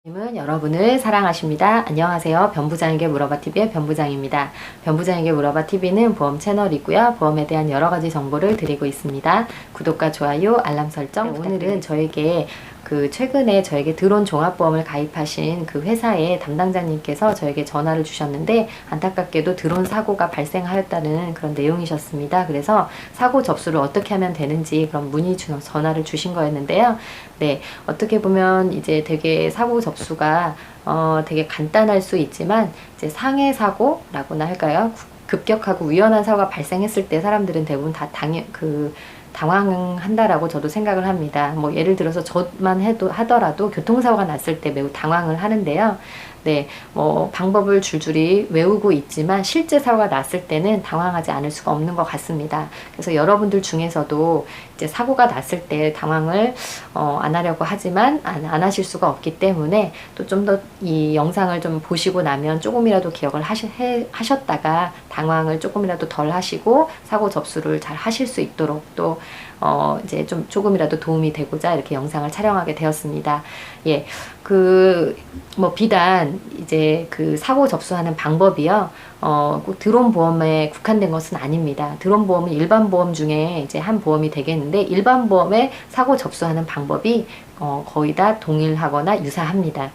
님은 여러분을 사랑하십니다. 안녕하세요. 변부장에게 물어봐TV의 변부장입니다. 변부장에게 물어봐TV는 보험 채널이고요. 보험에 대한 여러 가지 정보를 드리고 있습니다. 구독과 좋아요, 알람 설정 오늘은 저에게 최근에 저에게 드론 종합보험을 가입하신 그 회사의 담당자님께서 저에게 전화를 주셨는데 안타깝게도 드론 사고가 발생하였다는 그런 내용이셨습니다. 그래서 사고 접수를 어떻게 하면 되는지 그런 전화를 주신 거였는데요. 네, 어떻게 보면 이제 되게 사고 접수가 되게 간단할 수 있지만 이제 상해 사고라고나 할까요? 급격하고 우연한 사고가 발생했을 때 사람들은 대부분 다 당황한다라고 저도 생각을 합니다. 뭐 예를 들어서 저만 하더라도 교통사고가 났을 때 매우 당황을 하는데요. 네, 뭐 방법을 줄줄이 외우고 있지만 실제 사고가 났을 때는 당황하지 않을 수가 없는 것 같습니다. 그래서 여러분들 중에서도 이제 사고가 났을 때 당황을 안 하려고 하지만 안 하실 수가 없기 때문에 또 좀 더 이 영상을 좀 보시고 나면 조금이라도 기억을 하셨다가 당황을 조금이라도 덜 하시고 사고 접수를 잘 하실 수 있도록 또 이제 조금이라도 도움이 되고자 이렇게 영상을 촬영하게 되었습니다. 예, 뭐 비단 이제 사고 접수하는 방법이요. 꼭 드론 보험에 국한된 것은 아닙니다. 드론 보험은 일반 보험 중에 이제 한 보험이 되겠는데 일반 보험에 사고 접수하는 방법이 거의 다 동일하거나 유사합니다.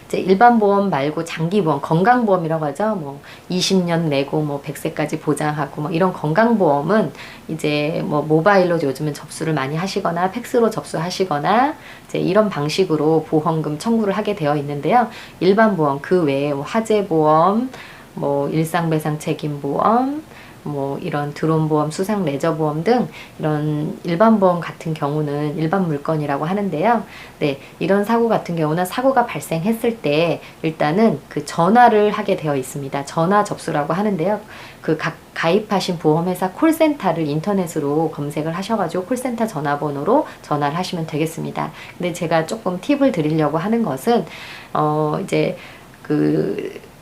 이제 일반 보험 말고 장기보험, 건강보험이라고 하죠. 뭐 20년 내고 뭐 100세까지 보장하고 뭐 이런 건강보험은 이제 뭐 모바일로 요즘은 접수를 많이 하시거나 팩스로 접수하시거나 이제 이런 방식으로 보험금 청구를 하게 되어 있는데요. 일반 보험 그 외에 뭐 화재보험, 뭐 일상배상 책임보험, 뭐 이런 드론보험, 수상 레저보험 등 이런 일반 보험 같은 경우는 일반 물건이라고 하는데요. 네, 이런 사고 같은 경우는 사고가 발생했을 때 일단은 전화를 하게 되어 있습니다. 전화 접수라고 하는데요. 가입하신 보험회사 콜센터를 인터넷으로 검색을 하셔가지고 콜센터 전화번호로 전화를 하시면 되겠습니다. 근데 제가 조금 팁을 드리려고 하는 것은 이제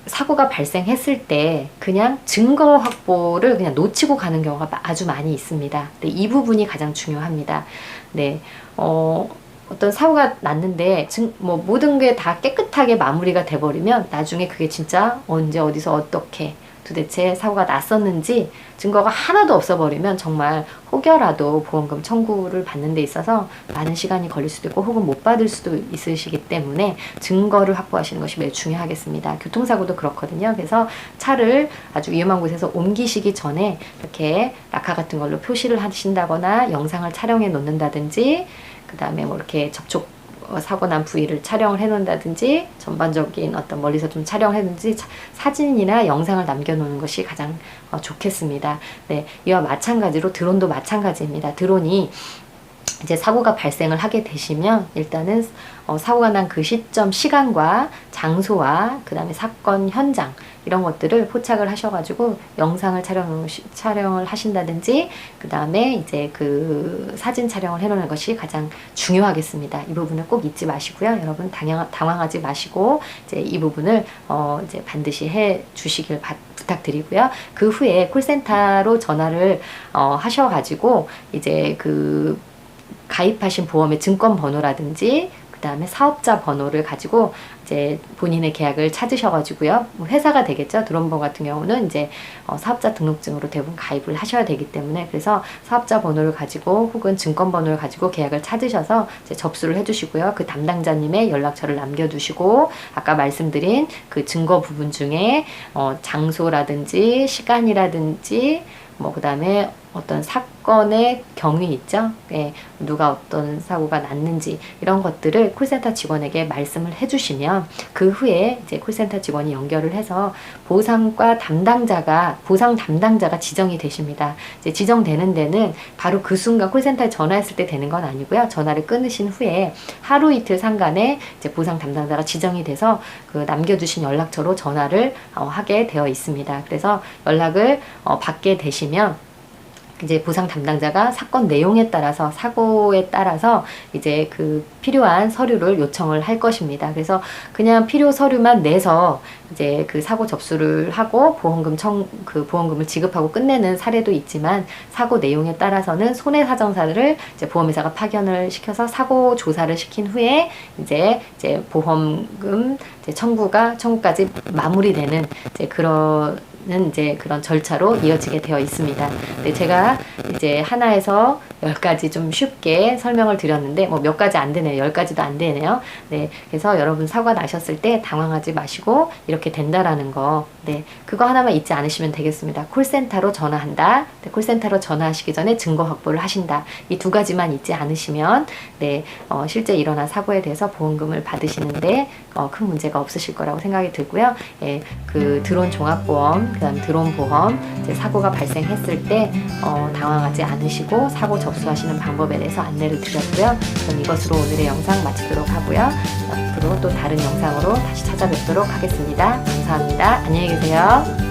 사고가 발생했을 때 그냥 증거 확보를 그냥 놓치고 가는 경우가 아주 많이 있습니다. 네, 이 부분이 가장 중요합니다. 네, 어떤 사고가 났는데 뭐 모든 게 다 깨끗하게 마무리가 돼버리면 나중에 그게 진짜 언제 어디서 어떻게 도대체 사고가 났었는지 증거가 하나도 없어버리면 정말 혹여라도 보험금 청구를 받는 데 있어서 많은 시간이 걸릴 수도 있고 혹은 못 받을 수도 있으시기 때문에 증거를 확보하시는 것이 매우 중요하겠습니다. 교통사고도 그렇거든요. 그래서 차를 아주 위험한 곳에서 옮기시기 전에 이렇게 라카 같은 걸로 표시를 하신다거나 영상을 촬영해 놓는다든지 그 다음에 뭐 이렇게 사고 난 부위를 촬영을 해 놓는다든지 전반적인 어떤 멀리서 좀 촬영을 했는지 사진이나 영상을 남겨놓는 것이 가장 좋겠습니다. 네, 이와 마찬가지로 드론도 마찬가지입니다. 드론이 이제 사고가 발생을 하게 되시면 일단은 사고가 난 그 시점 시간과 장소와 그 다음에 사건 현장 이런 것들을 포착을 하셔가지고 영상을 촬영을 하신다든지 그 다음에 이제 사진 촬영을 해놓는 것이 가장 중요하겠습니다. 이 부분을 꼭 잊지 마시고요. 여러분 당황하지 마시고 이제 이 부분을 이제 반드시 해 주시길 부탁드리고요. 그 후에 콜센터로 전화를 하셔가지고 이제 가입하신 보험의 증권번호라든지 그 다음에 사업자 번호를 가지고 이제 본인의 계약을 찾으셔가지고요. 뭐 회사가 되겠죠. 드론보험 같은 경우는 이제 사업자 등록증으로 대부분 가입을 하셔야 되기 때문에 그래서 사업자 번호를 가지고 혹은 증권번호를 가지고 계약을 찾으셔서 이제 접수를 해주시고요. 그 담당자님의 연락처를 남겨두시고 아까 말씀드린 그 증거 부분 중에 장소라든지 시간이라든지 뭐 그 다음에 어떤 사건의 경위 있죠? 예, 누가 어떤 사고가 났는지 이런 것들을 콜센터 직원에게 말씀을 해주시면 그 후에 이제 콜센터 직원이 연결을 해서 보상 담당자가 지정이 되십니다. 이제 지정되는 데는 바로 그 순간 콜센터에 전화했을 때 되는 건 아니고요. 전화를 끊으신 후에 하루 이틀 상간에 이제 보상 담당자가 지정이 돼서 남겨주신 연락처로 전화를 하게 되어 있습니다. 그래서 연락을 받게 되시면 이제 보상 담당자가 사건 내용에 따라서 사고에 따라서 이제 그 필요한 서류를 요청을 할 것입니다. 그래서 그냥 필요 서류만 내서 이제 그 사고 접수를 하고 보험금을 지급하고 끝내는 사례도 있지만 사고 내용에 따라서는 손해사정사를 이제 보험회사가 파견을 시켜서 사고 조사를 시킨 후에 이제 보험금 이제 청구까지 마무리되는 이제 그런 절차로 이어지게 되어 있습니다. 네, 제가 이제 하나에서 10가지 좀 쉽게 설명을 드렸는데 뭐 몇 가지 안 되네요. 10가지도 안 되네요. 네, 그래서 여러분 사고가 나셨을 때 당황하지 마시고 이렇게 된다라는 거, 네, 그거 하나만 잊지 않으시면 되겠습니다. 콜센터로 전화한다. 네, 콜센터로 전화하시기 전에 증거 확보를 하신다. 이 2가지만 잊지 않으시면 네, 실제 일어난 사고에 대해서 보험금을 받으시는데 큰 문제가 없으실 거라고 생각이 들고요. 예, 그 드론 종합보험, 그다음 드론 보험, 이제 사고가 발생했을 때 당황하지 않으시고 사고 접수하시는 방법에 대해서 안내를 드렸고요. 그럼 이것으로 오늘의 영상 마치도록 하고요. 앞으로 또 다른 영상으로 다시 찾아뵙도록 하겠습니다. 감사합니다. 안녕히 계세요.